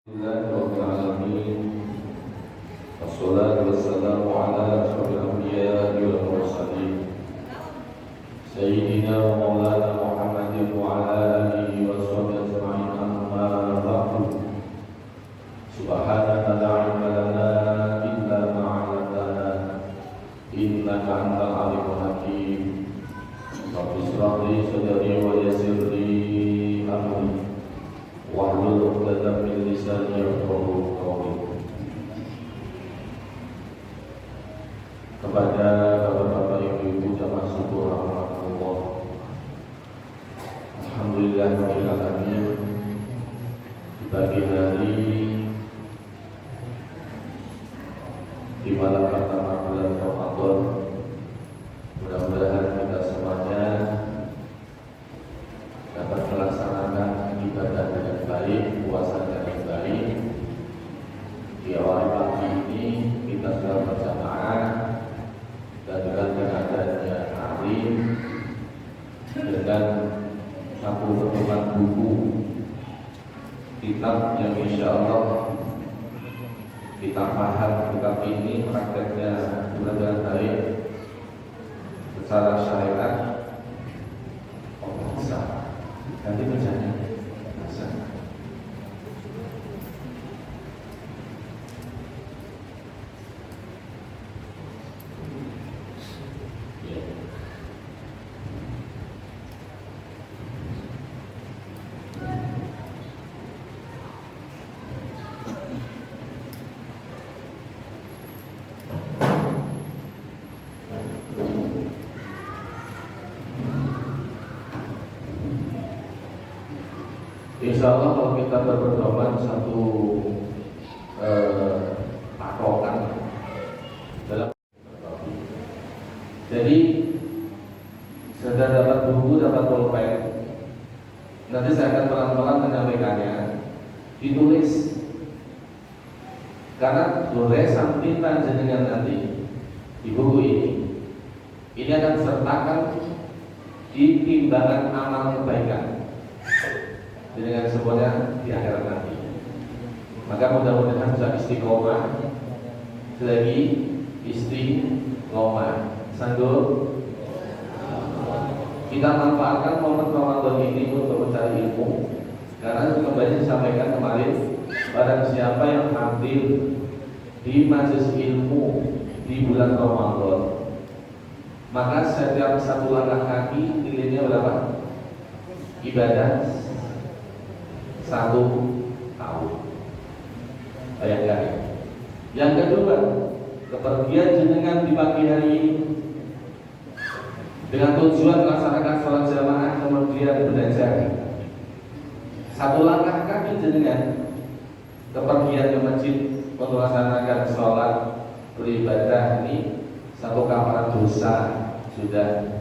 Alhamdulillahirrahmanirrahim. Wassalatu wassalamu ala asyrafil anbiya'i wal mursalin Sayyidina wa maulana Muhammadin wa ala alihi wa sahbihi ajma'in, amma ba'du. Subhanaka la ilma lana illa ma 'allamtana innaka antal alimul hakim. Rabbi shrah li sadri wa yassir li amri wahlul 'uqdatam min lisani yafqahu qawli. Kepada bapak-bapak, ibu-ibu, jamaah syukur rahmatullah, alhamdulillahirabbil alamin. Di pagi hari di malam pertama bulan Ramadan, mudah-mudahan kita semuanya dapat melaksanakan ibadah dengan baik, puasa dengan baik. Di awal pagi ini kita sudah berjamaah dan dengan adanya taklim dengan satu pertemuan buku kitab yang insya Allah kita paham. Kitab ini prakteknya benar-benar baik secara syariat. Bisa nanti bacanya bisa. Insya Allah kalau kita berpedoman satu patokan dalam, jadi sudah dapat buku, dapat pulpen, nanti saya akan pelan-pelan menyampaikannya. Ditulis, karena boleh sampai panjenengan nanti di buku ini akan sertakan di timbangan amal kebaikan dengan semuanya di akhirat nanti. Maka mudah-mudahan bisa istiqomah. Selagi istiqomah, sanggup kita manfaatkan momen Ramadan ini untuk mencari ilmu. Karena kembali disampaikan kemarin, barang siapa yang hadir di majelis ilmu di bulan Ramadan, maka setiap satu langkah kaki nilainya berapa? Ibadah 1 tahun. Bayangkan. Yang kedua, kepergian jenengan di pagi hari ini dengan tujuan melaksanakan sholat jamaah kemudian belajar. 1 langkah kaki jenengan kepergian ke masjid untuk melaksanakan sholat beribadah ini, 1 kafarat dosa sudah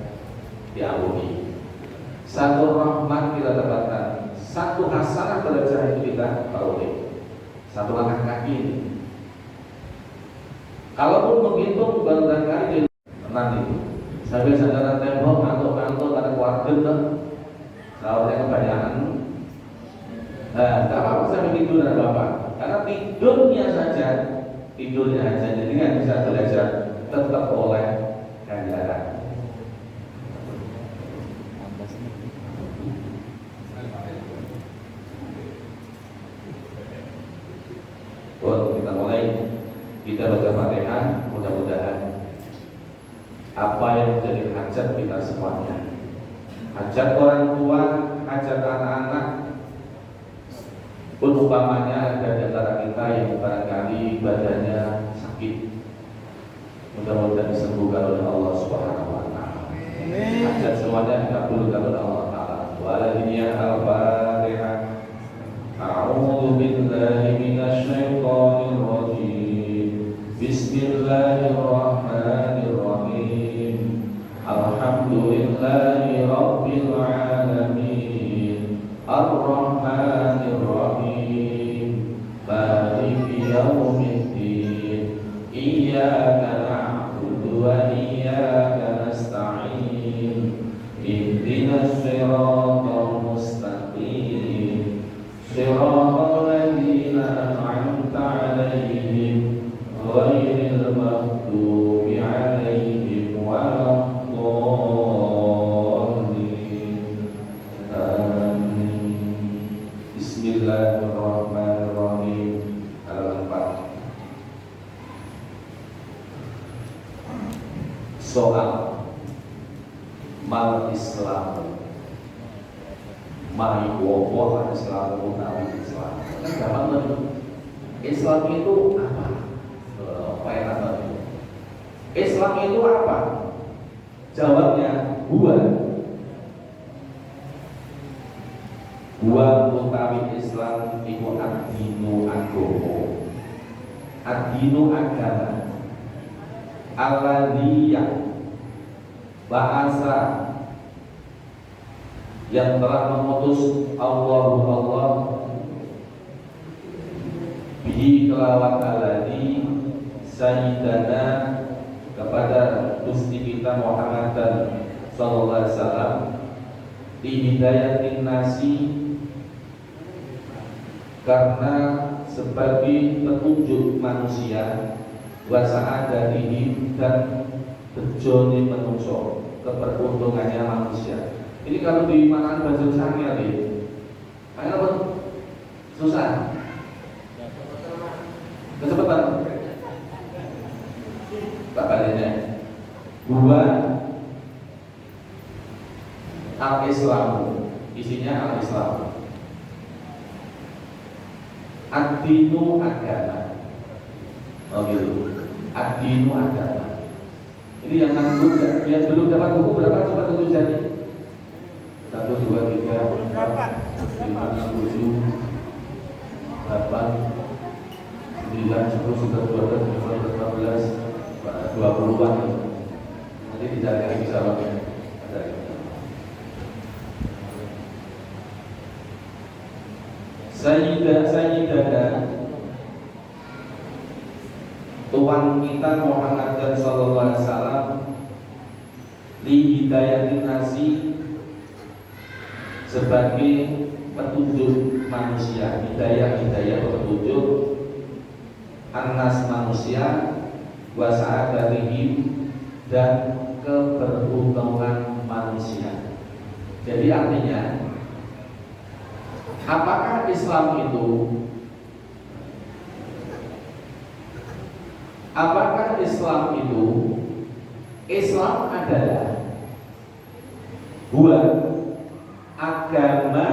diampuni, 1 rahmat kita dapatkan, 1 hasanah derajat itu kita peroleh. 1 langkah kaki ini. Kalaupun menghitung barangkali nanti sambil sandaran tembok ngantuk-ngantuk karena keluarga tuh sahurnya kebanyakan. Nah, tak apa sambil tidur dan bapak, karena tidurnya saja jadi nggak bisa belajar, tetap oleh ganjaran. Kita mulai, kita baca Fatihah. Mudah-mudahan apa yang menjadi hajat kita semuanya, hajat orang tua, hajat anak-anak, pun umpamanya ada di antara kita yang barangkali badannya sakit, mudah-mudahan disembuhkan oleh Allah Subhanahu wa taala. Hajat semuanya dikabulkan oleh Allah taala. Waladinya al-Fatihah. A'udzu billahi minasy syaithanir rajim. Bismillahirrahmanirrahim. Alhamdulillahi rabbil alamin. Ar-Rahmanir Rahim. Maliki yaumiddin. Iyyaka na'budu wa iyyaka nasta'in. Ihdinas siratal mustaqim. صراط الذين soal mal Islam, mai wopo Islam utawi Islam. Kan gampang banget. Islam itu apa? Apa yang apa itu? Islam itu apa? Jawabnya huwa utawi Islam iku ad-dinu agama. Ad-dinu agama. Alladzi bahasa yang telah mengutus Allah bihi kelawan alladzi sayyidana kepada Gusti kita Muhammad sallallahu alaihi wasallam di hidayatin nasi karena sebagai petunjuk manusia wa sa'adatihim dan bejone manusia, keberuntungannya manusia. Ini kalau dimakan bahasa Sangnya nih, kayak apa? Susah. Kecepatan. Tak baliknya. Dua al-Islam, isinya al-Islam. Ad-dinu agama. Oh gitu. Ad-dinu agama. Ini yang belum dapat buku berapa? Coba tulisannya. 1, 2, 3, 4, 5, 6, 7, 8, 9, 10, 11, 12, 13, 14, 20-an. Nanti dicari lagi bisa waktunya. Sayyidana Tuhan kita Muhammad sallallahu alaihi wasallam li hidayatin nasi sebagai petunjuk manusia, hidayah petunjuk anas manusia wa sa'adatihim dan keberuntungan manusia. Jadi artinya apakah Islam itu Islam adalah buat agama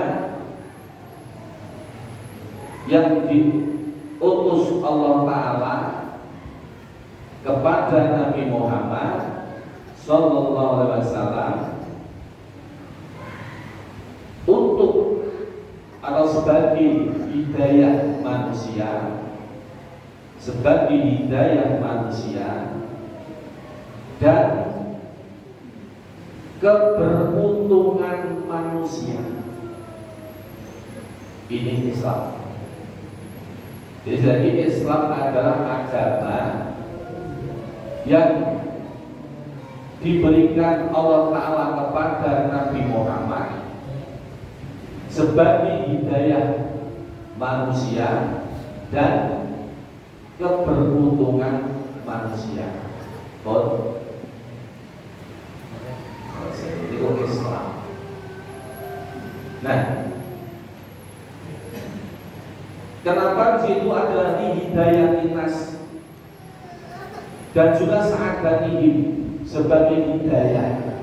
yang diutus Allah Ta'ala kepada Nabi Muhammad sallallahu alaihi wasallam untuk atau sebagai hidayah manusia dan keberuntungan manusia. Ini Islam. Jadi Islam adalah agama yang diberikan Allah Ta'ala kepada Nabi Muhammad sebagai hidayah manusia dan keberuntungan manusia. Itu Islam. Nah, kenapa itu adalah hidayah nas dan juga sa'adatihim sebagai hidayah?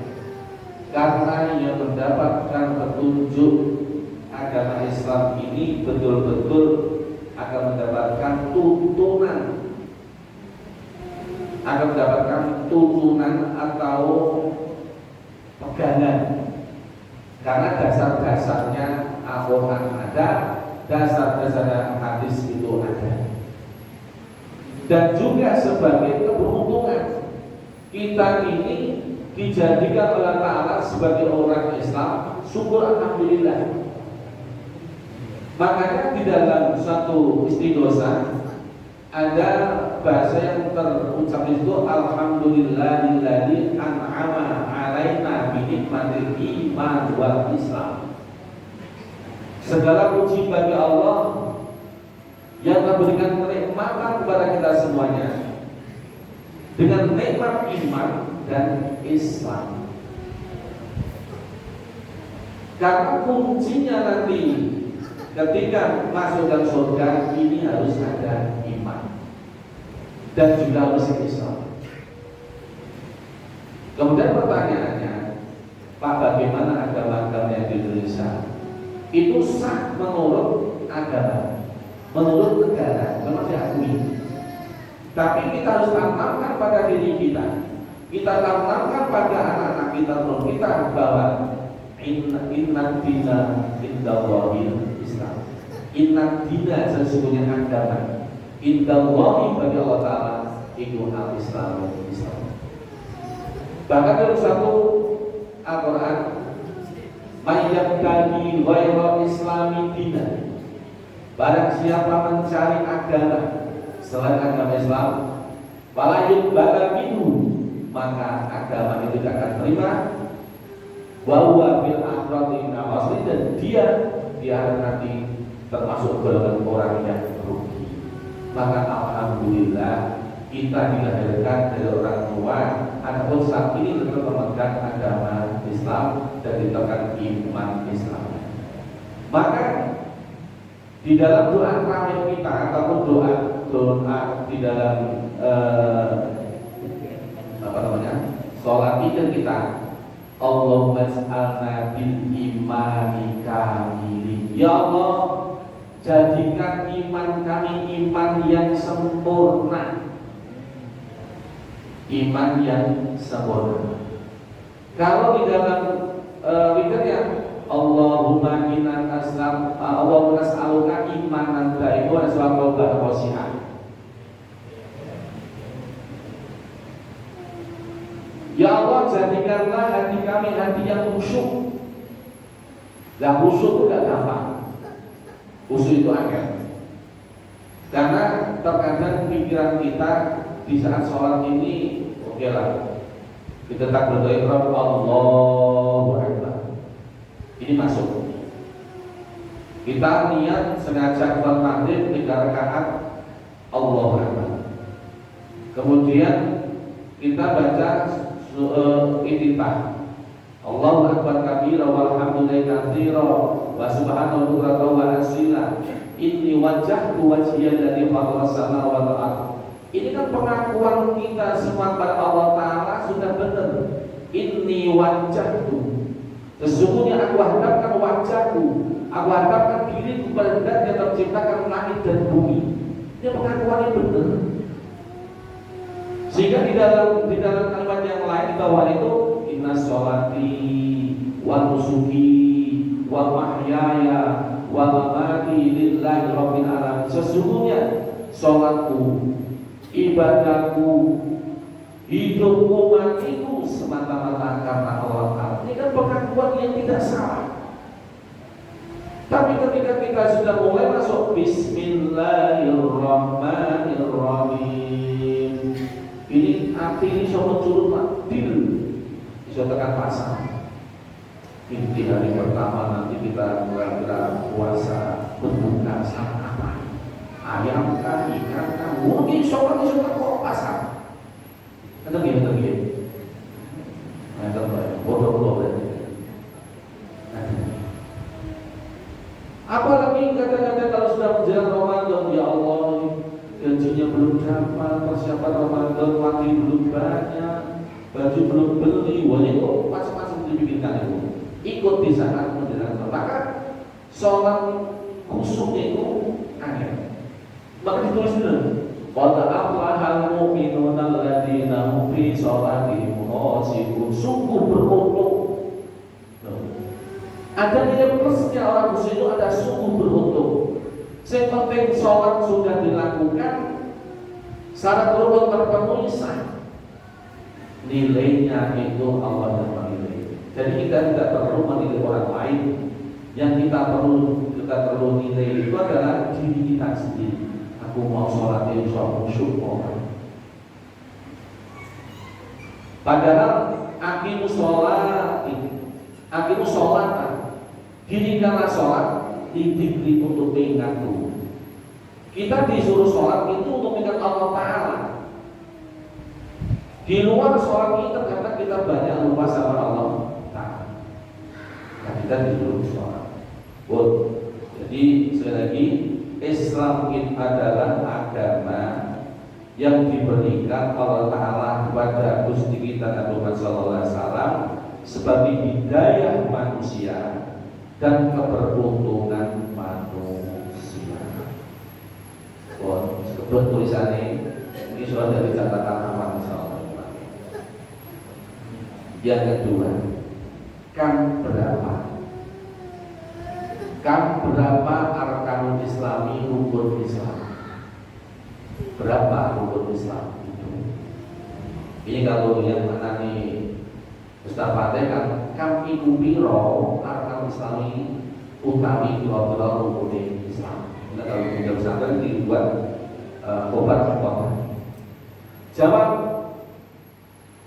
Karena yang mendapatkan petunjuk agama Islam ini betul-betul akan mendapatkan tuntunan atau pegangan, karena dasar-dasarnya Al-Quran ada, dasar-dasarnya hadis itu ada, dan juga sebagai keberuntungan kita ini dijadikan oleh Ta'ala sebagai orang Islam. Syukur alhamdulillah. Makanya di dalam satu istighosa ada bahasa yang terucap itu alhamdulillahilladzi an'ama 'alaina bi nikmatil iman wal Islam. Segala puji bagi Allah yang memberikan kenikmatan kepada kita semuanya dengan nikmat iman dan Islam. Karena kuncinya nanti ketika masuk dalam surga ini harus ada iman dan juga harus Islam. Kemudian pertanyaannya, Pak, bagaimana agama-agama yang di Indonesia? Itu sah menurut agama, menurut negara, memang diakui. Tapi kita harus tanamkan pada diri kita. Kita tanamkan pada anak-anak kita, terus kita bahwa inna dina indallahil Islam. Inna dina sesungguhnya agama indallahi bagi Allah Ta'ala itu al-Islam. Bahkan dalam satu Al-Quran, mayyabtaghi ghairal islami dina, barang siapa mencari agama selain agama Islam, fala yuqbala minhu, maka agama itu tidak akan terima, wa huwa fil akhirati minal khasirin, dan dia di akhirat nanti termasuk golongan orang yang rugi. Maka alhamdulillah kita dilahirkan dari orang tua, adapun saat ini tetap memegang agama Islam dan ditekan iman Islam. Maka di dalam doa terakhir kita ataupun doa di dalam sholat kita, Allahumma ij'alna bil imani kamili. Ya Allah, jadikan iman kami iman yang sempurna. Iman yang sempurna. Kalau di dalam witirnya Allahumma inna nas'aluka imanan da'iman wa nas'aluka wasi'ah. Ya Allah, jadikanlah hati kami hati yang khusyuk. Nah, khusyuk itu gak gampang. Khusyuk itu angel. Karena terkadang pikiran kita di saat sholat ini, oke lah, kita tak berdoa Allahu Akbar, ini masuk. Kita niat sengaja sholat maghrib 3 rakaat Allahu Akbar. Kemudian kita baca Iftitah, Allahu Akbar kabira walhamdulillahi katsira wa subhanahu wa asila, inni wajjahtu wajhiya alladzi fatara samawati wal ardh. Ini kan pengakuan kita semua pada Allah Ta'ala sudah benar. Inni wajjahtu, sesungguhnya aku hadapkan wajahku, aku hadapkan diri kepada zat yang terciptakan langit dan bumi. Ini pengakuannya benar. Sehingga di dalam kalimat yang lain bahwa itu inna sholati wa nusuki wa mahyaya wa mamati lillahi rabbil alamin. Sesungguhnya sholatku, ibadahku, hidupku, matiku semata-mata karena Allah Ta'ala. Ini kan pengakuan yang tidak salah. Tapi ketika kita sudah mulai masuk Bismillahirrahmanirrahim, ini hati ini sudah mencurut makdil, sudah tekan pasang. Inti hari pertama nanti kita mulai puasa, berbuka sama apa? Ayam kan, ikan kan, mungkin sholat kok pasang. Ada gini. Nah, terbaik, bodoh berarti. Apalagi kadang-kadang kalau sudah menjelang Ramadan, ya Allah, gajinya belum dapat, persiapan Ramadan lagi belum banyak, baju belum beli, wah itu macam-macam dipikirkan itu. Ikut di saat menjelang Ramadan, maka sholat khusyuknya itu aneh. Maka ditulis dulu, qad aflahal mu'minuna alladziina hum fi sholatihim khashi'un. Sungguh beruntung. Ada nilai plusnya orang khusyuk itu, ada sungguh beruntung. Yang penting sholat sudah dilakukan, syarat rukun terpenuhi, sah. Nilainya itu Allah yang menilai. Jadi kita tidak perlu menilai orang lain. Yang kita perlu nilai itu adalah diri kita sendiri. Aku mau sholat itu sholat khusyuk orang. Padahal akimu sholat, dirikanlah sholat diberi untuk mengingatku. Kita disuruh sholat itu untuk mengingat Allah Ta'ala. Di luar sholat ini terkadang kita banyak lupa sama Allah Ta'ala. Nah, kita disuruh sholat. Jadi sekali lagi, Islam itu adalah agama yang diberikan Allah Ta'ala kepada Gusti kita Nabi Muhammad SAW sebagai hidayah manusia dan keberuntungan manusia. Sebut tulisannya ini sudah dari catatan amal insyaallah. Yang kedua, kan berapa arkanul islami, rukun Islam? Berapa rukun Islam itu? Ini kalau yang mana nih Ustaz Fatih kan iku piro arkanul islami utami piro rukun Islam. Nah kalau kita pesantren dibuat obat apa? Jawab,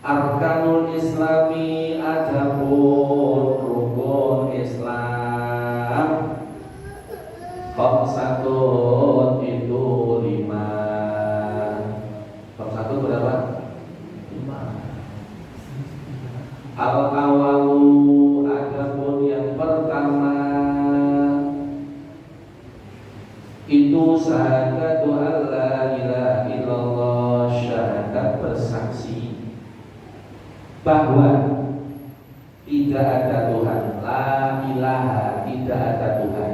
arkanul islami adapun rukun Islam khamsatun itu 5. Khamsatun berapa? 5. Al-awalu adapun yang pertama itu syahadatu alla ilaha illallah, syahadat bersaksi bahwa tidak ada Tuhan, la ilaha, tidak ada Tuhan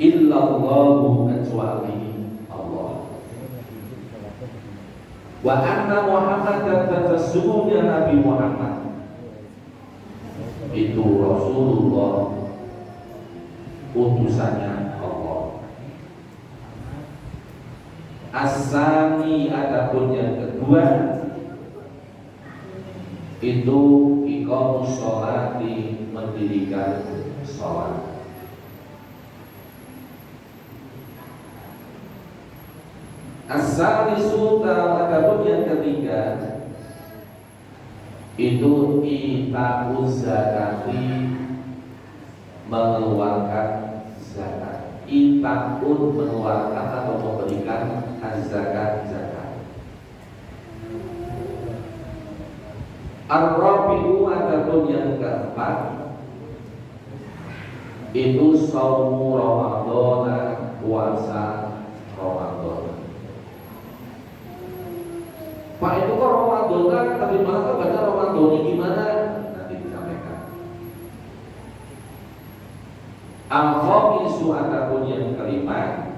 illallahu, kecuali Allah, wa anna Muhammadan, dan sesungguhnya Nabi Muhammad itu Rasulullah, utusannya Allah. As-sani adapun yang kedua itu iqamus sholati, mendirikan sholat. As-salisu adapun yang ketiga itu itaquz zakati, mengeluarkan zakat. Itaqun, mengeluarkan atau memberikan az-zakat, zakat. Ar-rabi'u adapun yang keempat itu shaumu Ramadan, puasa Ramadan. Pak itu kok Ramadan, tapi malah baca Ramadan gimana? Nanti disampaikan. Al-khamisu adapun yang kelima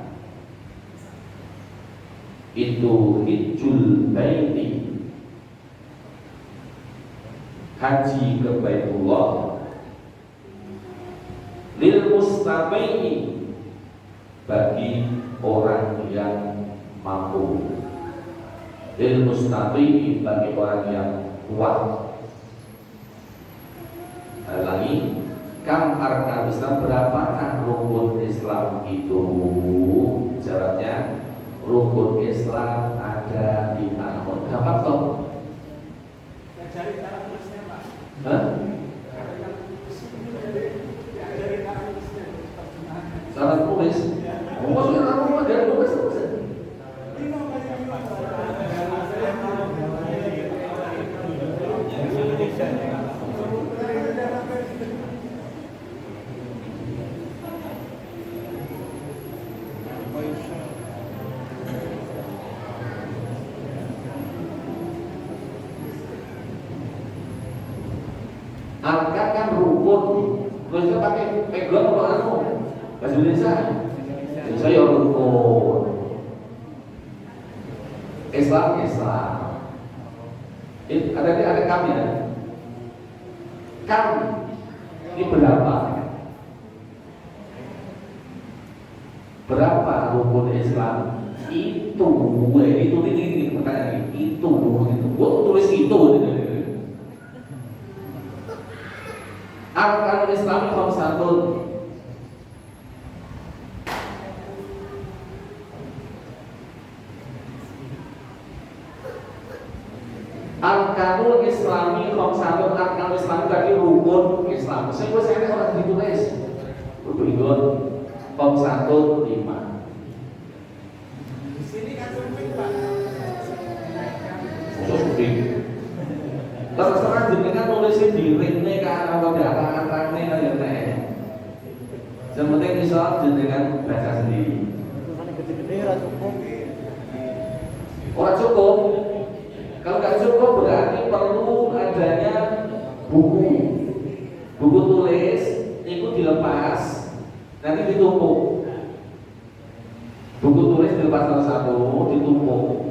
itu hijjul baiti, haji ke Baitullah, lil mustaqi'i, bagi orang yang mampu, lil mustaqi'i, bagi orang yang kuat. Lagi, kam arkan Islam, berapakah rukun Islam itu? Jawabnya, rukun Islam ada 5. Dapat toh? Syarat tulis. Maksudnya apa? Dari tulis terus. Arkan kan rukun, terusnya pakai pegon atau anu bahasa Indonesia. Saya rukun. Islam. Ini ada kamnya. Kam ini berapa? Berapa rukun Islam? Itu ini pertanyaan ini. Itu gua tulis itu. Arkanul Islam khamsatun. Arkanul Islami khamsatun, arkanul Islam tadi rukun Islam. Saya orang ditulis. Rukun khamsatun 5. Di sini kan sumping Pak. Sumping. Terserah jenengan nulisnya di ringnya ke arah wadah-arahnya kayak teh. Yang penting bisa jenengan baca sendiri. Tulisannya gede-gede ra cukup. Buku tulis dilepas salah satu, ditumpuk.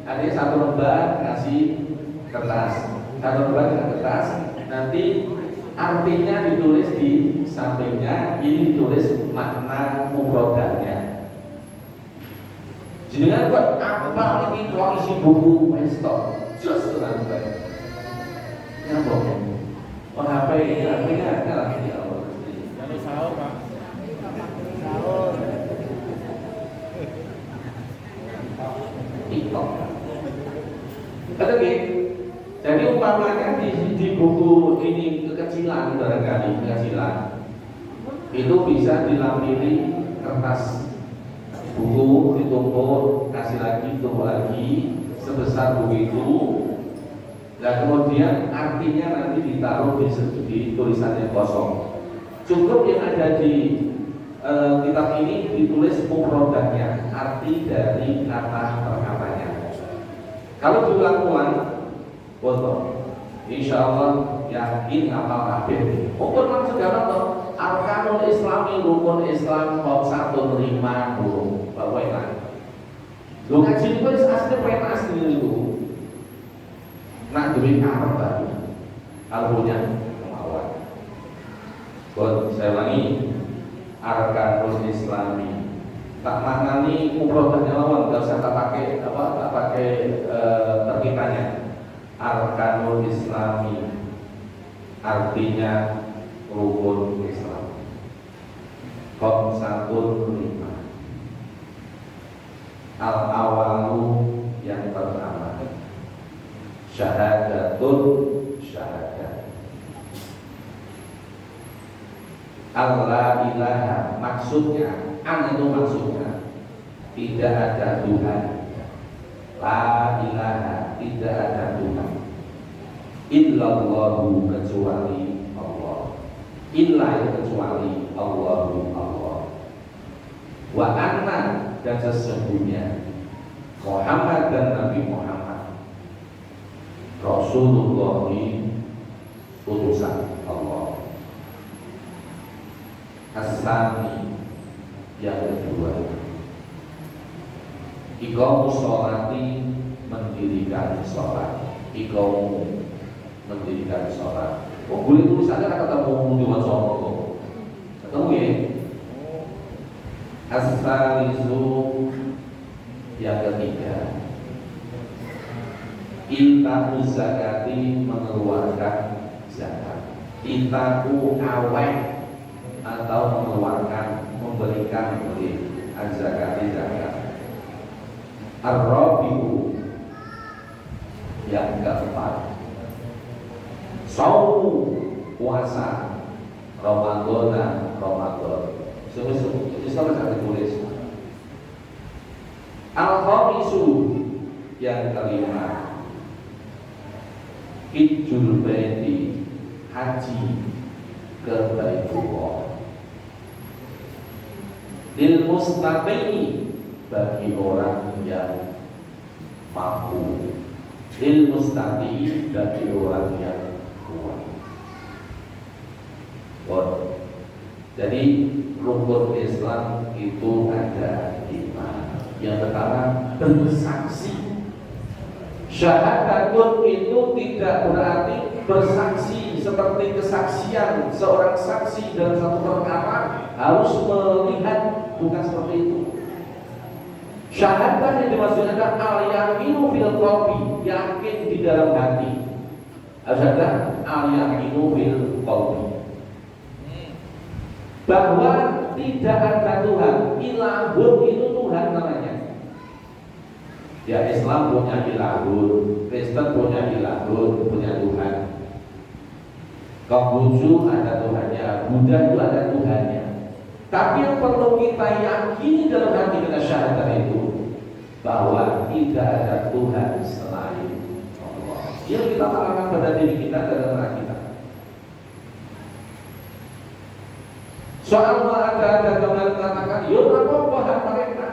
Artinya satu lembar kasih kertas, satu lembar dengan kertas. Nanti artinya ditulis di sampingnya, ini ditulis makna mufradanya. Jenengan buat apa ini isi buku mestok? Just tenang baik. Nyambung. Oh HP ini HP-nya ada lagi ya Allah. Jangan sahur Pak. Sahur. TikTok. Kata gitu. Jadi umpamanya di buku ini kekecilan barangkali kekecilan itu bisa dilampiri kertas buku ditumpuk kasih lagi tumpuk lagi sebesar buku itu. Nah kemudian artinya nanti ditaruh di tulisan yang kosong. Cukup yang ada di kitab ini ditulis mufradanya, arti dari kata per katanya. Kalau diulang-ulang, foto, insya Allah yakin hafal kabeh. Ukur langsung dapat toh. Arkanul Islami rukun Islam bab 1 5 burung. Bapak enak. Lu ngaji itu asli pengen asli itu. Nak duit Arab tadi. Albunya kemauan. Buat saya ulangi. Arkanul Islami. Tak maknani mufradnya lawan, enggak usah tak pakai terkitanya. Arkanul Islami artinya rukun Islam. Khamsatun 5. Al-awalu yang pertama. Syahadatun syahadat. Allah ilaha maksudnya, itu maksudnya tidak ada Tuhan. La ilaha tidak ada Tuhan. Illallahu kecuali Allah. Illa kecuali Allahu Allah. Wa anna dan sesungguhnya Muhammad dan Nabi Muhammad Rasulullah utusan Allah. As-sani yang kedua, iqamus sholati mendirikan sholat. Iqamu mendirikan sholat. Oh boleh tulisannya ketemu di WhatsApp kok. Ketemu ya. As-salisu yang ketiga, itaku zakati mengeluarkan zakat. Itaku awet atau mengeluarkan, memberikan zakati zakat. Ar-rabi'u yang keempat, saumu puasa Ramadan. Sungguh-sungguh itu sama saya tulis. Al-khamisu yang kelima, hijjul baiti haji ke Baitullah. Lil mustaqi bagi orang yang mampu. Lil mustaqi bagi orang yang kuat. Jadi rukun Islam itu ada 5. Yang pertama bersaksi. Syahadatun itu tidak berarti bersaksi seperti kesaksian seorang saksi dalam satu perkara harus melihat, bukan seperti itu. Syahadat yang dimaksudkan adalah al-yaqinu fil qalbi, yakin di dalam hati. Harus ada al-yaqinu fil qalbi, bahwa tidak ada Tuhan. Ilahun itu Tuhan namanya. Ya Islam punya ilahun, Kristen punya ilahun, punya Tuhan. Konghucu ada Tuhannya, Buddha itu ada Tuhannya. Tapi yang perlu kita yakini dalam hati kita syahadat itu bahwa tidak ada Tuhan selain Allah. Yang kita tanamkan pada diri kita dan anak kita. Soal ada kemarin mengatakan, yo apa hak mereka?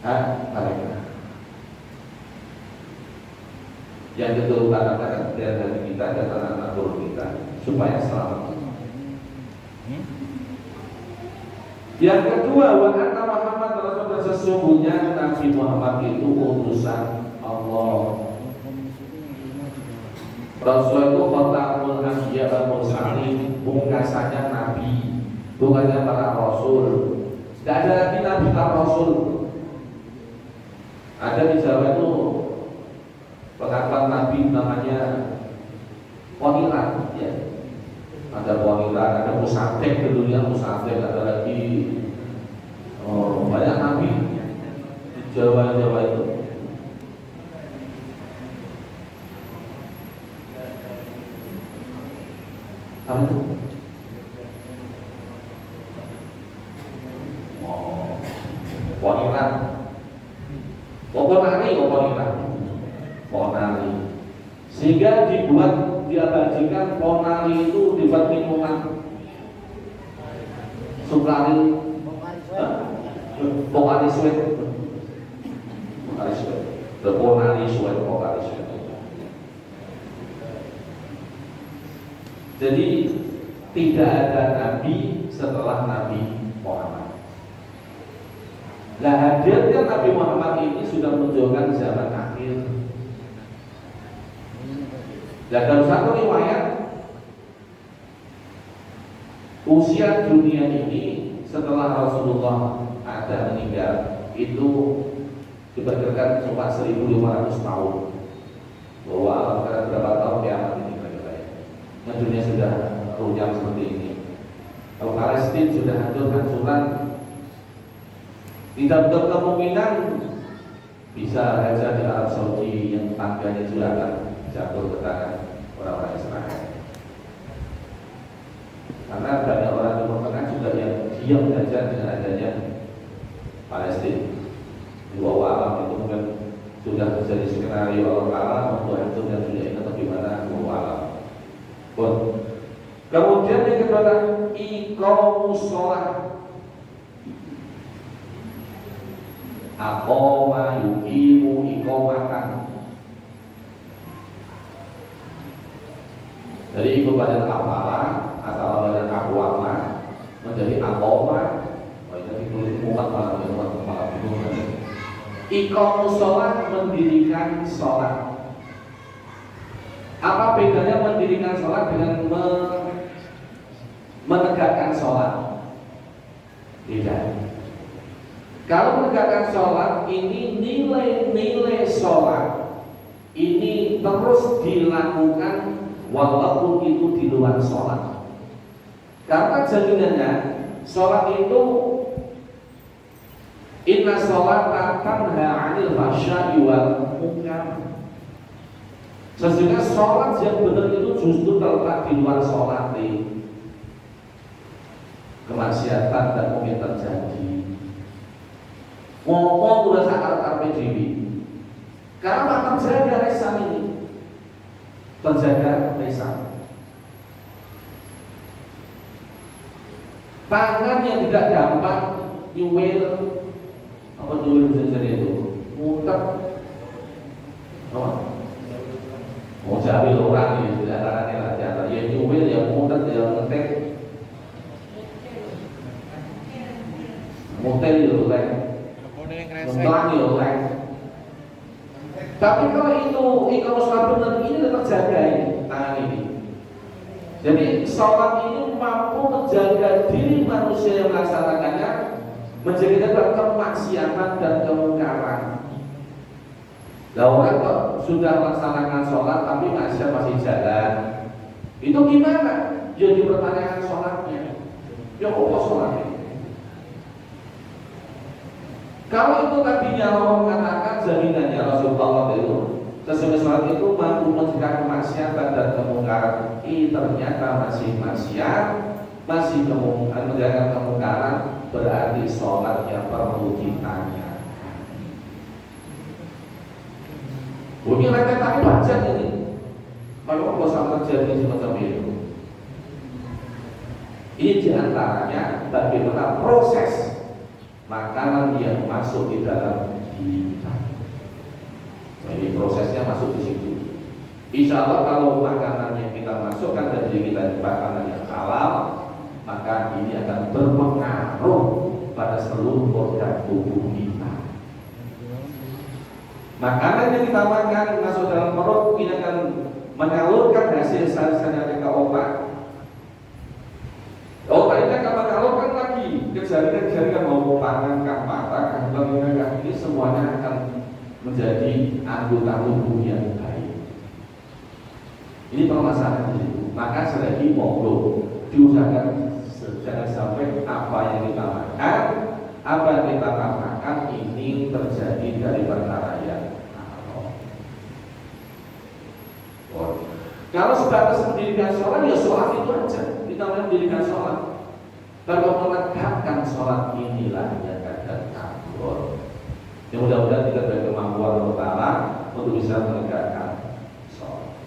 Hak mereka. Yang itu tanamkan dari kita dan anak-anak turun kita supaya selamat. Yang kedua, wa anna Muhammad Rasulullah, sesungguhnya Nabi Muhammad itu utusan Allah. Rasul itu khatamul anbiya wal mursalin, pungkasannya nabi, bukannya para rasul. Tidak ada lagi nabi para rasul. Ada di Jawa itu pengakuan nabi namanya Poniran, ya. Ada Poniran, ada Musafek, dulunya Musafek, ada lagi banyak nabi di Jawa itu. Apa itu? Poniran. Ponari. Sehingga diabadikan ponari itu dibuat minuman. Sukrari. Pokari sweat. Ponari sweat. Jadi tidak ada nabi setelah Nabi Muhammad. Nah, hadirnya Nabi Muhammad ini sudah menunjukkan zaman akhir. Dan dalam satu riwayat, usia dunia ini setelah Rasulullah ada meninggal itu diperkirakan cuma 1.500 tahun. Bahwa akan berapa tahun kiamat ini kira-kira ya. Nah, dunia sudah runyam seperti ini. Kalau Palestina sudah hancur-hancuran, tidak kemungkinan bisa saja di Arab Saudi yang tangganya juga akan jatuh ke tangan orang-orang Israel. Karena banyak orang Timur Tengah juga yang diam saja dengan adanya Palestina. Di bawah alam itu mungkin sudah menjadi skenario Allah Ta'ala untuk hancur dan dunia ini atau gimana di bawah alam. Bon. Kemudian yang kedua, iqamus shalah. Aqama yuqimu iqamatan. Jadi ikut badan kepala atau badan akwama menjadi aqama. Itu ditulis mukat malah bingung. Iqamus shalah, mendirikan sholat. Apa bedanya mendirikan sholat dengan menegakkan sholat? Tidak. Kalau menegakkan sholat ini nilai-nilai sholat ini terus dilakukan walaupun itu di luar sholat. Karena jaminannya sholat itu inna sholata tanha 'anil fahsya'i wal munkar. Sesungguhnya sholat yang benar itu justru terletak di luar sholat nih. Kemaksiatan dan mungkin terjadi. Ngomong udah sakar PDW. Karena terjaga lisan ini, terjaga lisan. Tangan yang tidak gampang nyuwil, apa nyuwil jenis itu, muter, apa? Mau cari orang ini sudah tangannya lah jatuh. Ya nyuwil, ya muter, ya ngetek, muter itu lah. Mentang ya orang. Tapi kalau itu iqamus shalah benar, ini terjaga ini tangan ini. Jadi sholat ini mampu menjaga diri manusia yang melaksanakannya, menjaga dari kemaksiatan dan kemungkaran. Nah, orang kok sudah melaksanakan sholat tapi maksiat masih jalan, itu gimana? Jadi pertanyaan sholatnya. Ya apa sholatnya? Kalau itu tadinya Allah mengatakan jaminannya Rasulullah itu sesungguhnya sholat itu mampu mencegah kemaksiatan dan kemungkaran. Ternyata masih maksiat, masih menjaga kemungkaran, berarti sholatnya perlu ditanya. Bunyi rentetan wajar ini. Kalau Allah sama terjadi semacam itu. Ini diantaranya bagaimana proses makanan yang masuk di dalam kita. Jadi prosesnya masuk di situ. Insya Allah kalau makanan yang kita masukkan dari kita makanan yang halal, maka ini akan berpengaruh pada seluruh organ tubuh kita. Makanan yang kita makan masuk dalam perut ini akan menyalurkan hasil sel-selnya ke otak. Otak ini akan menyalurkan lagi ke jaringan-jaringan mau tangan, kah, mata, kah, telinga, kah, ini semuanya akan menjadi anggota tubuh yang baik. Ini permasalahan itu. Maka selagi monggo diusahakan jangan sampai apa yang kita makan, apa yang kita katakan ini terjadi dari perkara yang haram. Kalau sebatas mendirikan sholat, ya sholat itu aja. Kita mendirikan sholat. Kalau menegakkan sholat inilah yang akan kabur. Ya mudah-mudahan kita ada kemampuan Allah Ta'ala untuk bisa menegakkan sholat.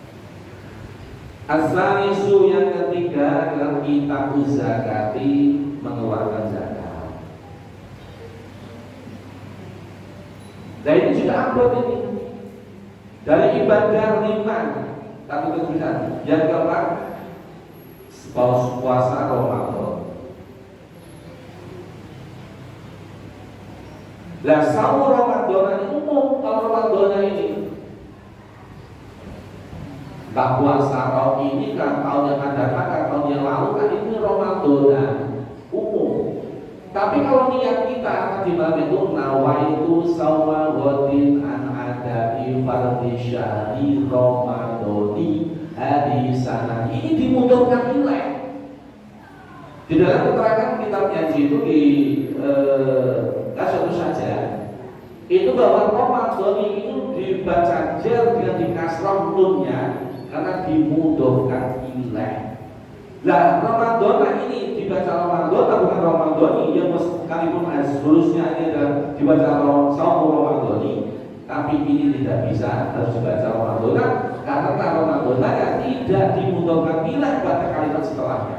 Asal-isu yang ketiga adalah kita zakati, mengeluarkan zakat. Dan ini juga abad ini. Dari ibadah 5 satu kesulitan. Yang keempat, puasa Ramadan. Lah saum Ramadan ini umum. Kalau Ramadan ini tak puasa ini kan tahun yang akan datang, kan tahun yang lalu kan ini Ramadan umum. Tapi kalau niat kita di malam itu nawaitu sauma wadin an adai fardhi syahri Ramadhani hadisana, ini dimudahkan nilai. Di dalam keterangan kitab Nyaji itu di satu saja itu bahwa Ramadan itu dibaca jer dengan dikasrah nunnya karena dimudahkan nilai. Lah Ramadan ini dibaca Ramadan bukan Ramadan yang sekalipun seluruhnya ini adalah dibaca saum Ramadan, tapi ini tidak bisa harus dibaca Ramadan karena Ramadan tidak dimudahkan nilai pada kalimat setelahnya.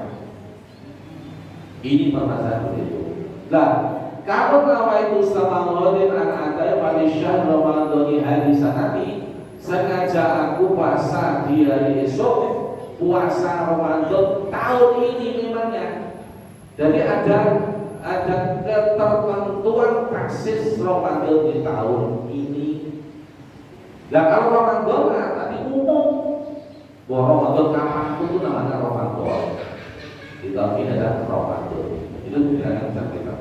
Ini permasalahan itu. Lah kalau nawaitu samawadin an adai pada syahr Ramadhani hadisanati, sengaja aku puasa di hari esok, puasa Ramadan tahun ini memangnya. Jadi ada ketertentuan taksis Ramadan di tahun ini. Nah kalau Ramadan tadi umum, bahwa Ramadan kapan itu namanya Ramadan. Di tahun ini ada Ramadan. Itu tidak akan kita.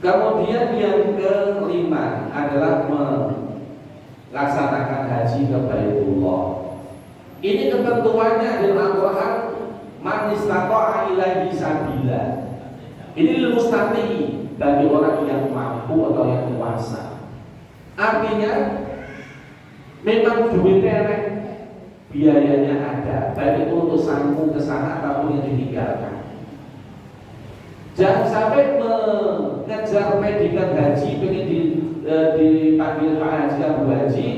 Kemudian yang kelima adalah melaksanakan haji ke Baitullah. Ini ketentuannya dalam Al-Quran, man istata'a ilaihi sabila. Ini mustati bagi orang yang mampu atau yang kuasa. Artinya memang duitnya biayanya ada, baik itu untuk sambung ke sana ataupun yang ditinggalkan. Jangan sampai mengejar predikat haji, pengen dipanggil Pak Haji Abu Haji,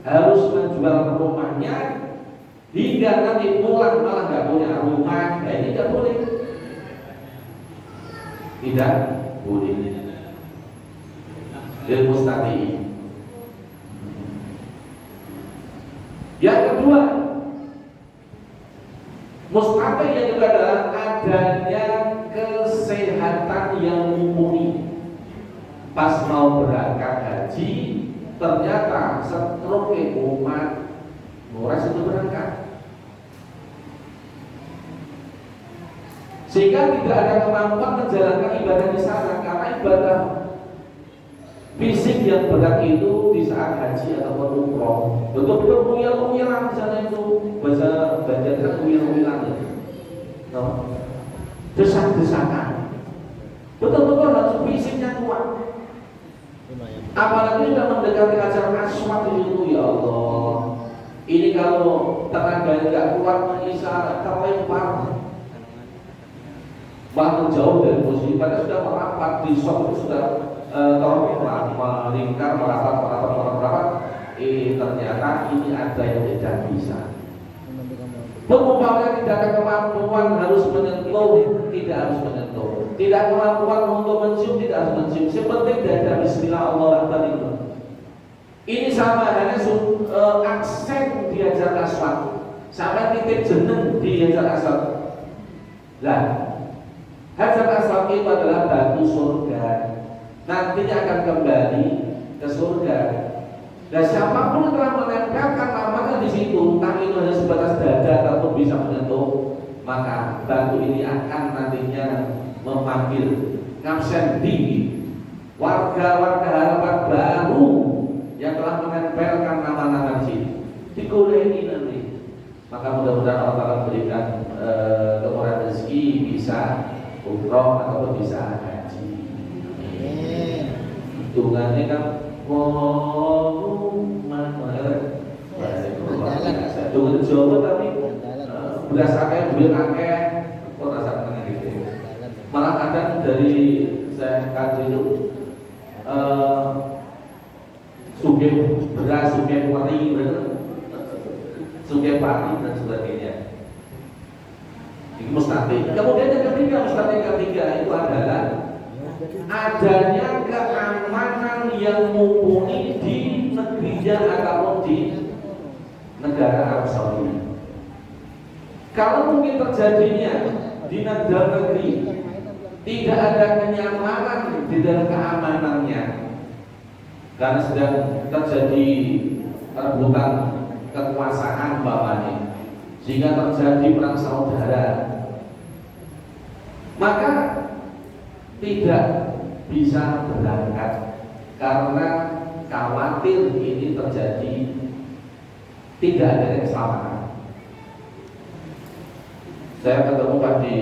harus menjual rumahnya hingga nanti pulang malah nggak punya rumah. Nah, ini tidak boleh, tidak boleh. Ilmu mustati. Yang kedua, mustahil yang kedua adalah adanya kesehatan yang mumpuni. Pas mau berangkat haji, ternyata stroke umat nguras itu berangkat, sehingga tidak ada kemampuan menjalankan ibadah di sana karena ibadah fisik yang berat itu di saat haji ataupun umroh betul-betul uyal-uyalan di sana itu, bahasa Banjar uyal-uyalan itu, desak-desakan, betul-betul harus fisiknya kuat. Apalagi sudah mendekati acara aswad itu, ya Allah, ini kalau tenaga tidak kuat bisa terlempar bahkan jauh dari posisi, padahal sudah merapat di shop itu sudah melingkar, merapat, ternyata ini ada yang tidak bisa. Umpamanya tidak ada kemampuan harus menyentuh, tidak harus menyentuh. Tidak kemampuan untuk mencium, tidak harus mencium. Yang penting dari Bismillah Allah Akbar itu. Ini sama hanya aksen di Hajar Aswad, sama titik jeneng di Hajar Aswad. Lah, Hajar Aswad itu adalah batu surga, nantinya akan kembali ke surga. Dan siapapun yang telah menempelkan namanya di situ, entah itu hanya sebatas dada ataupun bisa menyentuh, maka batu ini akan nantinya memanggil ngabsen tinggi warga-warga harapan baru yang telah menempelkan nama-nama di sini. Dikurangi nanti. Maka mudah-mudahan Allah Ta'ala berikan kemurahan rezeki, bisa umroh ataupun bisa haji. Hitungannya kan hitungan Jawa tapi beras akeh duit akeh kok rasanya gitu. Malah kadang dari saya kaji itu sugih beras, sugih pari, sugih pari dan sebagainya. Ini mustahil. Kemudian yang ketiga, mustahil ketiga itu adalah adanya keamanan yang mumpuni di negerinya ataupun di negara Arab Saudi. Kalau mungkin terjadinya di negara negeri tidak ada kenyamanan di dalam keamanannya karena sedang terjadi rebutan kekuasaan bapaknya, sehingga terjadi perang saudara, maka tidak bisa berangkat karena khawatir ini terjadi tidak ada keselamatan. Saya ketemu di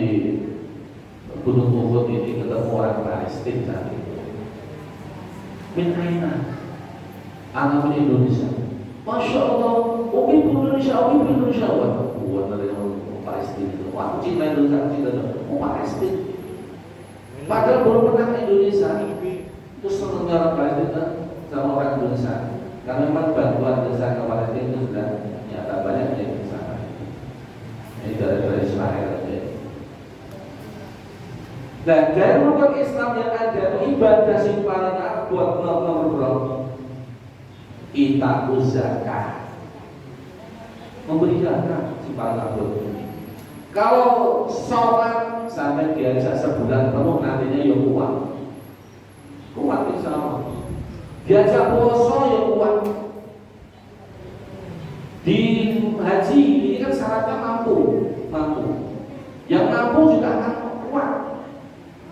Gunung Uhud ini, ketemu orang Palestina saat itu. Min aina? Anak Indonesia. Masya Allah, Umi Indonesia, Umi Indonesia. Wah, buat dari orang Palestina. Wah, cinta Indonesia, cinta Palestina. Padahal belum pernah ke Indonesia. Terus senangnya orang Palestina sama orang Indonesia. Karena memang bantuan Indonesia ke Palestina itu sudah nyata banyak yang di sana. Ini dari Israel. Dan dari rukun Islam yang ada ibadah yang paling buat nomor berapa? Itaquz zakat. Memberi zakat si paling abad. Kalau sholat sampai diajak sebulan penuh nantinya ya kuat insya Allah. Diajak puasa ya kuat. Di haji ini kan syaratnya mampu. Yang mampu juga akan kuat.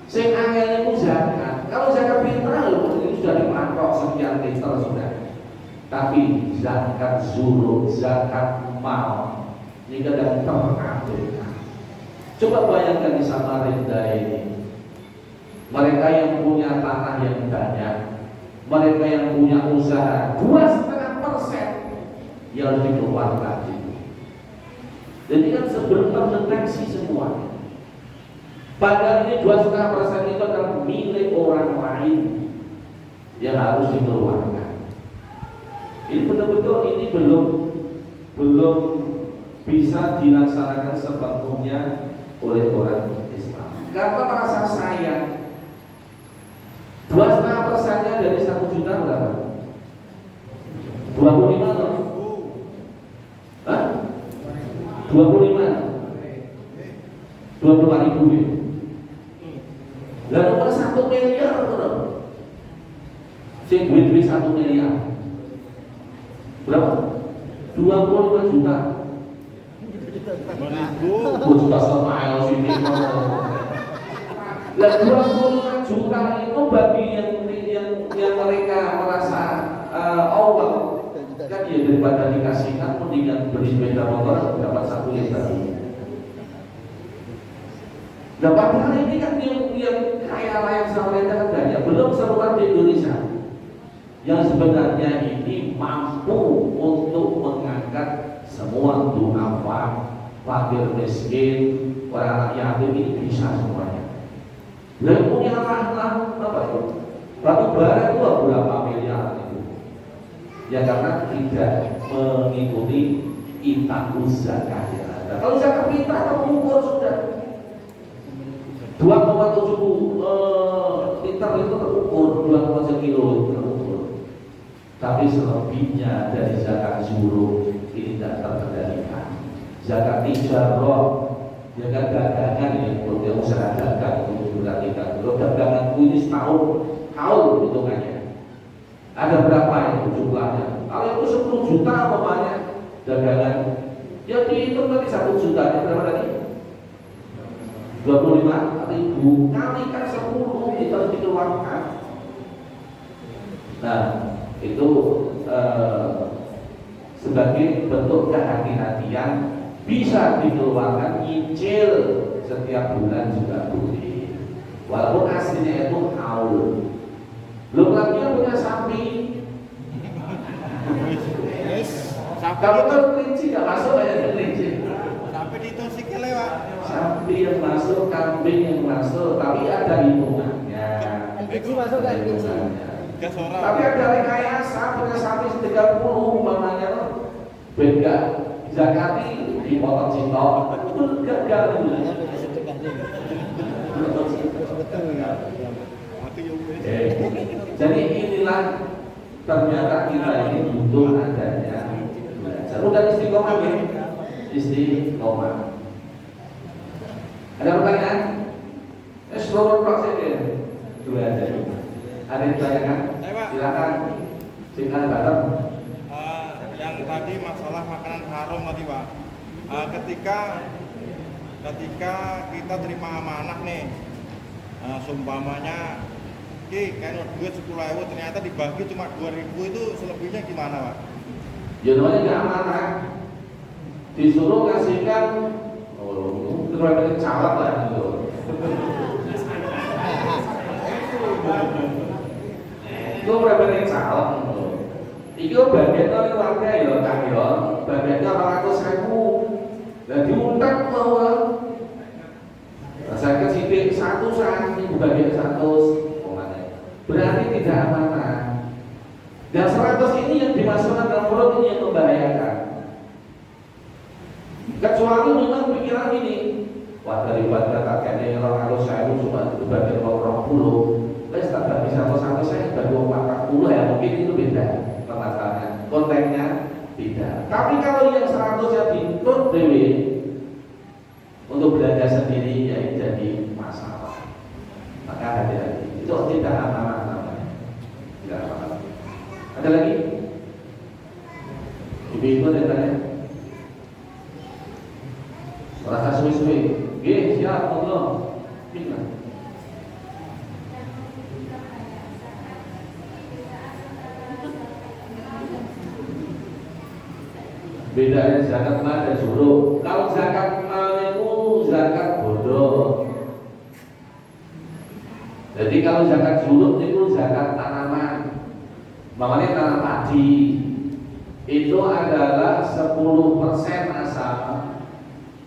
Sing angel itu zakat. Kalau zakat fitrah itu sudah dipatok sekian liter sudah. Tapi zakat zuhud, zakat mal ini kadang terabaikan. Coba bayangkan di Samarinda ini, mereka yang punya tanah yang banyak, mereka yang punya usaha 2,5% yang dikeluarkan itu. Jadi kan sebelum terdeteksi semua. Padahal ini 2,5% itu adalah milik orang lain yang harus dikeluarkan. Ini betul-betul ini belum bisa dilaksanakan sepenuhnya oleh orang Islam. Karena merasa sayang. 2,5%-nya dari 1 juta berapa? 25 loh. Hah? 25. 25.000 ya. Lalu kalau 1 miliar berapa? Sing duit 1 miliar. Berapa? 25 juta. Juta sama sini. Lah 25 juta itu bagi yang mereka merasa Allah kan ya daripada dikasihkan mendingan beli sepeda motor dapat 1 liter. Nah padahal ini kan yang kaya raya Samarinda kan banyak, belum seruan di Indonesia yang sebenarnya ini mampu untuk mengangkat semua duafa, fakir miskin, orang yatim ini bisa semuanya. Dan punya tanah apa itu? Batu bara itu berapa miliar itu? Ya karena tidak mengikuti itaquz zakat yang ada. Kalau zakat fitrah terukur sudah 2,7 liter itu terukur, 2,7 kilo itu terukur. Tapi selebihnya dari zakat zuhud ini tidak terkendalikan. Zakat tijarah Ya kan dagangan ya, untuk usaha dagang untuk berarti kan. Kalau dagangan ini setahun, tahun hitungannya. Ada berapa itu jumlahnya? Kalau itu 10 juta umpamanya dagangan, ya dihitung nanti 1 juta berapa tadi? 25.000 kalikan 10 itu harus dikeluarkan. Nah itu sebagai bentuk kehati-hatian bisa dikeluarkan nyicil setiap bulan juga boleh, walaupun aslinya itu haul. Belum lagi yang punya sapi. Kalau kan kelinci nggak masuk aja kelinci. Sapi dihitung sikile, Pak. Sapi yang masuk, kambing yang masuk, tapi ada hitungannya. LPG masuk nggak LPG? Gas ora. Tapi ada rekayasa punya sapi 30 umpamanya loh. Beda zakati dipotong cintok itu gagal dulu. Betul ya. Jadi inilah ternyata kita ini butuh adanya belajar. Udah istiqomah ya? Istiqomah. Ada pertanyaan? Seluruh proses dua aja. Ada yang ditanyakan? Silakan. Silakan datang. Yang tadi masalah makanan haram tadi, Pak. Ketika kita terima amanah nih, seumpamanya kan duit 10.000 ternyata dibagi cuma 2.000, itu selebihnya gimana, Pak? Ya namanya nggak amanah. Disuruh ngasihkan, itu namanya calak lah gitu. Itu namanya calak. Itu bagian dari warga ya, kan ya. Bagiannya 200.000. Dan diuntak bahwa saya kesidik 1 saat ini bagian 100. Berarti tidak amanah. Dan 100 ini yang dimasukkan dalam mulut ini yang membahayakan. Kecuali memang pikiran ini, wah daripada kakeknya 200.000 cuma dibagi 20, wes tak bagi 100 saya bagi 40 ya, mungkin itu beda permasalahannya, konteksnya beda. Tapi kalau yang 100 yang dituntut dewi untuk belanja sendiri ya jadi masalah. Maka hati-hati, itu tidak amanah namanya. Tidak amanah. Ada lagi? Ibu-ibu ada yang tanya? Rasa suwi-suwi. Oke, siap, Allah. Bismillah. Bedanya zakat mal dan zuhur. Kalau zakat mal itu zakat bodoh. Jadi kalau zakat zuhur itu zakat tanaman. Makanya tanam padi itu adalah 10% asal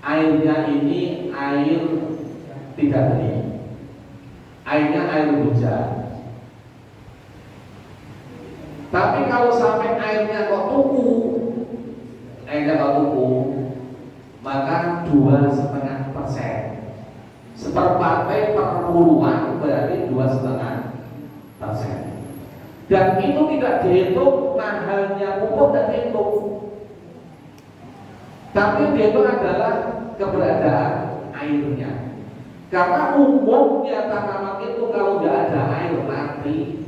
airnya ini air tidak bening, airnya air hujan. Tapi kalau sampai airnya kok tuku, maka 2,5%. Seperempat perpuluhan berarti 2,5%. Dan itu tidak dihitung mahalnya pupuk, dan dihitung. Tapi itu adalah keberadaan airnya. Karena umumnya tanaman itu kalau nggak ada air mati.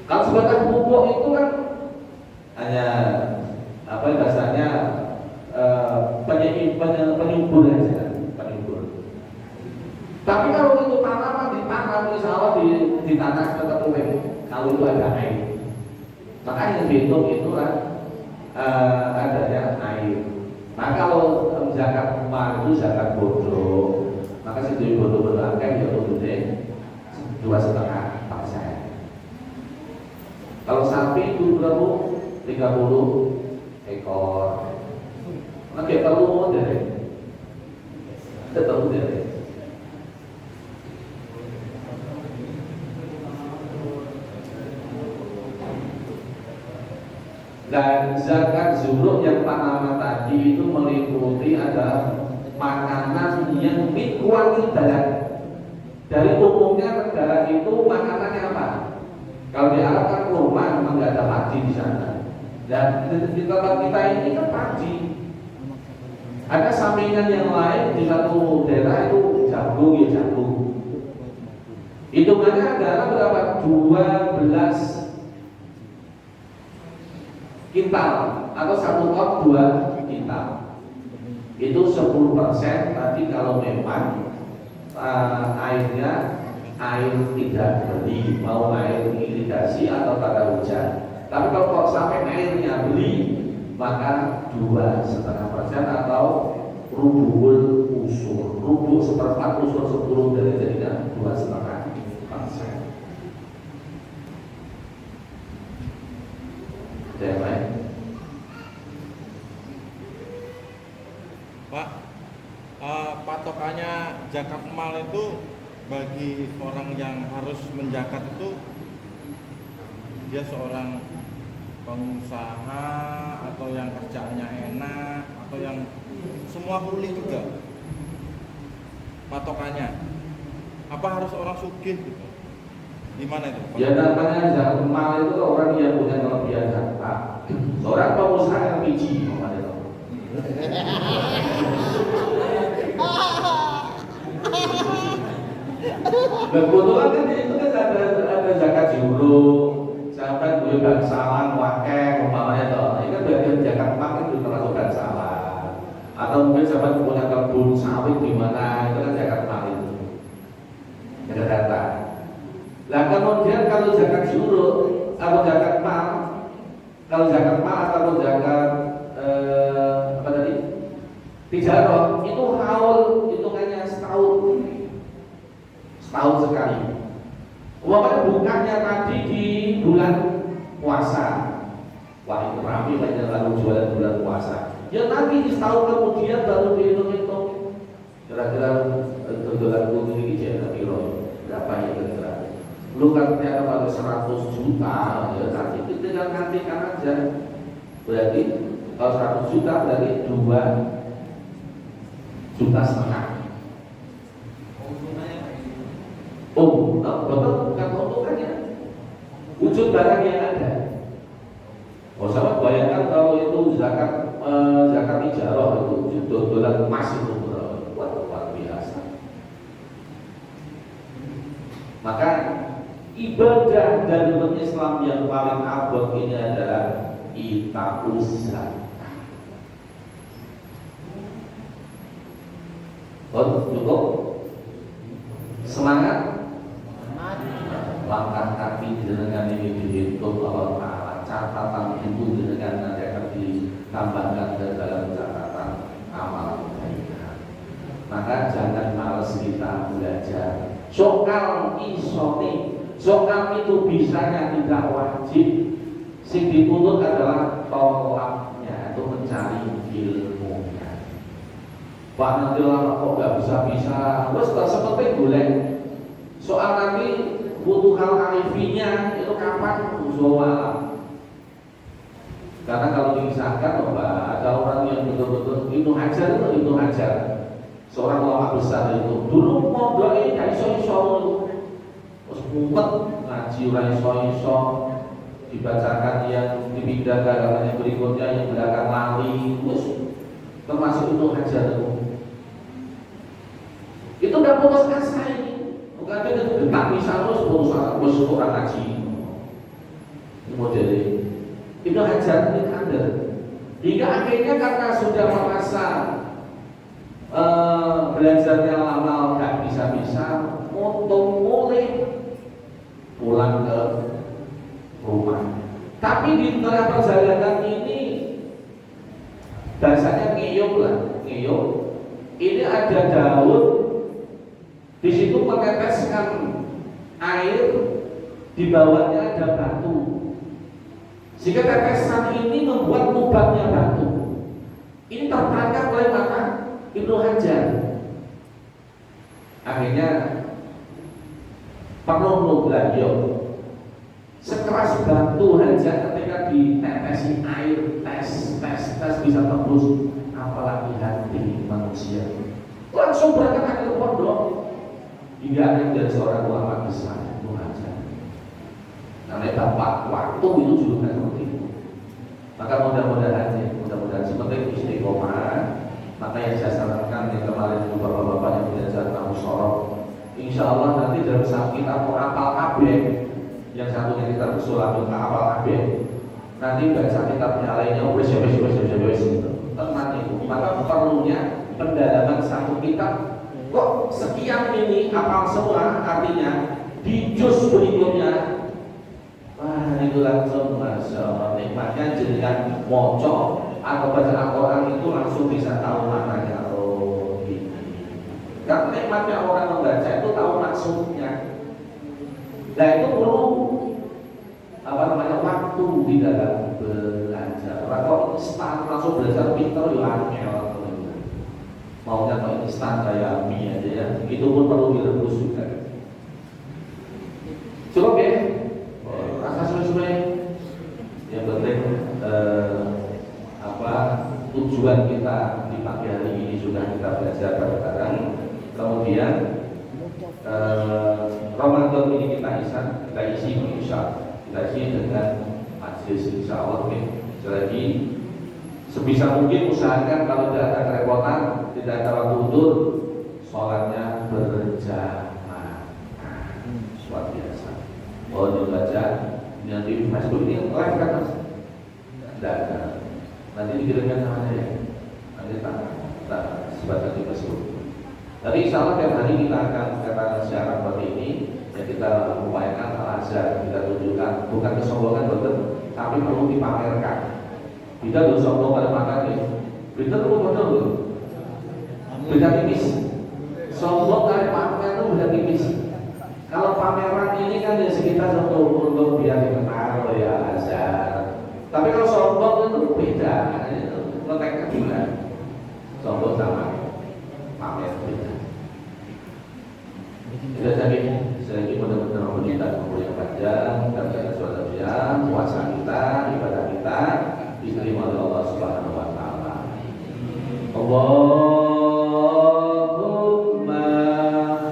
Kalau sebatas pupuk itu kan hanya apa bahasanya penyubur aja, penyubur. Tapi kalau itu tanaman ditanam misalnya di tanah tertentu, kalau itu ada air, maka yang dihitung itulah adanya air. Nah kalau zakat mal itu zakat bodoh, maka si bodoh berangkat ya turunnya 2,5%. Kalau sapi itu berapa? 30 ekor. Oke, perlu dari tetap dari. Dan zakat zuhur yang tanaman tadi itu meliputi adalah makanan yang kualitas. Dari umumnya negara itu makanannya apa? Kalau di Arab kan kurma, memang nggak ada padi di sana. Dan di tempat kita ini kan padi. Ada sampingan yang lain di satu daerah itu jagung ya jagung. Hitungannya adalah berapa? 12 kintal atau 1 ton 2 kintal. Itu 10% nanti kalau memang airnya air tidak beli, mau air irigasi atau tanda hujan. Tapi kalau sampai airnya beli, maka 2,5% atau rubuhul usur, rubuh seperempat usur 10 dari jadinya 2,5%. Ada yang lain? Pak, patokannya zakat mal itu bagi orang yang harus menzakat itu dia seorang pengusaha atau yang kerjaannya enak atau yang semua kuli juga patokannya apa harus orang sugih gitu, gimana itu Pak? Ya namanya zakat mal itu orang yang punya kelebihan harta. Seorang pengusaha yang biji namanya itu. Kebetulan kan itu kan ada zakat juruk, sampai gue bangsawan, wakil, umpamanya toh. Ini kan bagian zakat mal kan juga termasuk bangsawan. Atau mungkin sampai punya kebun sawit di mana itu kan zakat mal itu. Zakat harta. Nah kemudian kalau zakat juruk atau zakat mal, kalau zakat mal atau zakat apa tadi? Tijarah itu haul hitungannya setahun sekali. Umpamanya bukannya tadi di bulan puasa, wah itu rapi banyak lalu jualan bulan puasa. Ya nanti di setahun kemudian baru dihitung-hitung kira-kira dolar kuning ini jadi berapa ya kira-kira. Lu kan ternyata pada 100 juta, ya nanti tinggal nantikan aja. Berarti kalau 100 juta berarti 2,5 juta. Oh, betul bukan keuntungannya, wujud barang yang ada. Oh, sahabat bayangkan kalau itu zakat ijarah itu dolar emas itu luar biasa. Maka ibadah dari umat Islam yang paling abad ini adalah itaquz zakat. Cukup semangat. Langkah kaki dengan ini dihitung Allah Ta'ala, catatan itu dengan nanti akan ditambahkan ke dalam catatan amal kebaikan. Maka jangan malas kita belajar. Soal isoni, soal itu bisanya tidak wajib. Sing dituntut adalah tolaknya, itu mencari ilmunya. Pak nanti lama kok nggak bisa, terus seperti boleh. Soal nanti butuh hal arifinya itu kapan usul. Karena kalau disahkan ada orang yang betul-betul Ibnu Hajar seorang ulama besar itu dulu mondok ini gak iso-iso terus ngumpet ngaji ora iso-iso dibacakan yang dipindah ke halaman yang berikutnya yang belakang lali terus termasuk Ibnu Hajar itu udah putus asa ini. Bukan itu getak misal terus orang ngaji. Ini modelnya. Ibnu Hajar ini kader. Hingga akhirnya karena sudah merasa belajarnya lama nggak bisa, untung mulai pulang ke rumah. Tapi di tengah perjalanan ini bahasanya ngiyup. Ini ada daun. Di situ meneteskan air, di bawahnya ada batu. Sehingga tetesan ini membuat lubangnya batu. Ini tertangkap oleh mata Ibnu Hajar. Akhirnya perlu belajar. Sekeras batu Hajar ketika ditetesi air, tes bisa tembus, apalagi hati manusia. Langsung berangkat ke pondok. Hingga ada dari seorang ulama besar Ibnu Hajar. Namanya Bapak waktu itu juga seperti itu. Maka mudah-mudahan seperti istiqomah Maka yang saya sarankan yang kemarin itu bapak-bapak yang belajar tahu sorok, insya Allah nanti dalam saat kita mau apal kabeh, yang satunya kita usul apal kabeh, nanti baca kitabnya lainnya wes gitu. Tenang itu. Maka perlunya pendalaman satu kitab. Kok sekian ini apal semua, artinya di juz berikutnya. Wah, itu langsung masya Allah nikmatnya jenengan moco atau baca Al-Quran itu langsung bisa tahu maknanya. Oh gini. Karena nikmatnya orang membaca itu tahu maksudnya. Nah itu perlu waktu di dalam belajar. Kalau instan langsung belajar pintar ya angel. Maunya kalau instan kayak mie aja ya. Itu pun perlu direbus juga. Cukup ya. Rasa suwe-suwe. Yang penting tujuan kita di pagi hari ini sudah kita belajar bareng-bareng. Kemudian Ramadan ini kita isi dengan majelis insya Allah. Jadi sebisa mungkin usahakan kalau tidak ada kerepotan, tidak ada waktu undur, sholatnya berjamaah. Luar biasa. Oh dibaca nanti di Facebook ini live kan mas? Tidak ada. Nanti dikirimkan namanya ya. Nanti tak sebatas di Facebook. Tapi insya Allah tiap hari kita akan katakan siaran seperti ini. Ya kita upayakan al-azhar, kita tunjukkan bukan kesombongan betul, tapi perlu dipamerkan. Kita tuh sombong pada matanya. Kita tuh betul loh. Beda tipis. Sombong dari pamer itu beda tipis. Kalau pameran ini kan ya sekitar untuk biar dikenal ya azhar. Tapi kalau sombong itu beda. Ngetek juga. Sombong sama pamer beda. Sudah lagi benar-benar kita yang panjang dan kita sudah siap puasa kita, ibadah kita diterima oleh Allah Subhanahu wa taala. Allahumma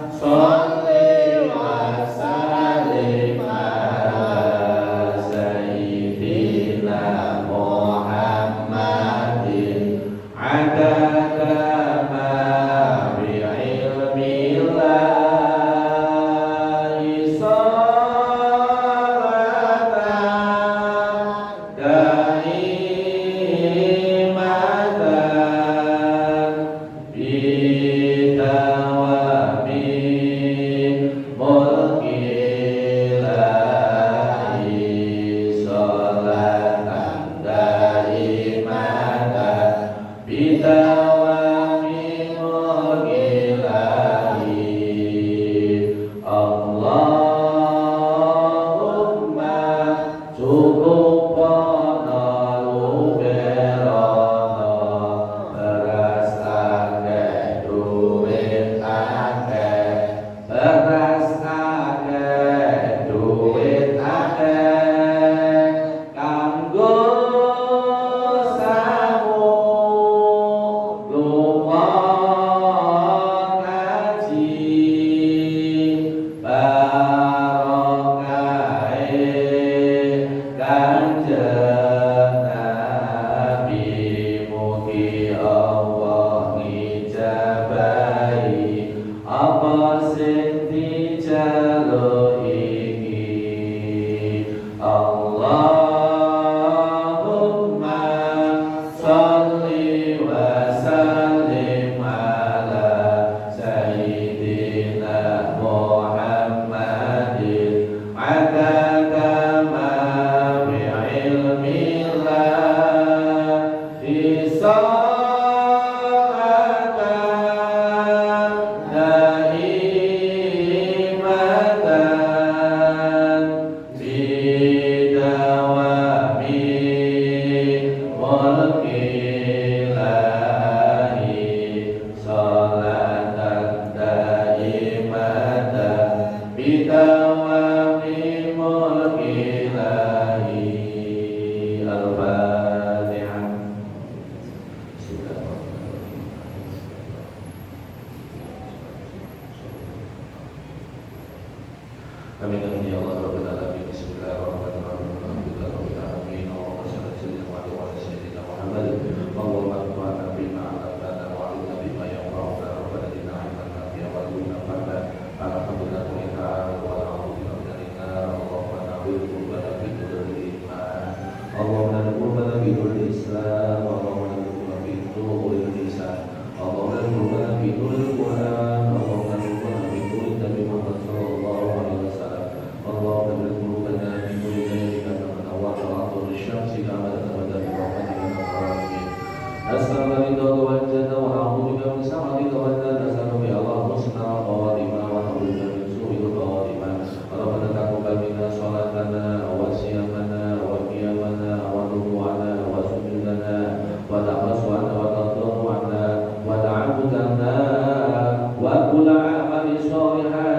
shalli wa sallim ala sayyidina Muhammadin adada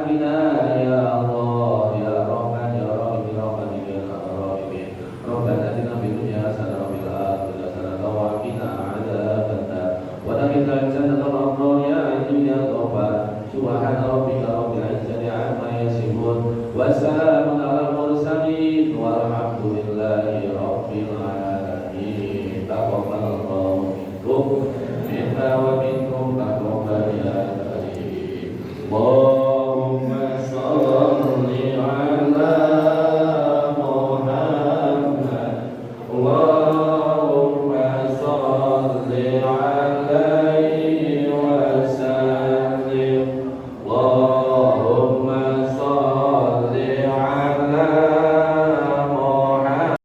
بنا يا الله يا رحمن يا رحيم برحمتك يا ارحم الراحمين ربنا اتنا في الدنيا حسنه وفي الاخره حسنه وقنا عذاب النار ودخلنا جنة الأبرار يا عزيز يا غفار سبحان ربك رب العزة عما يصفون والسلام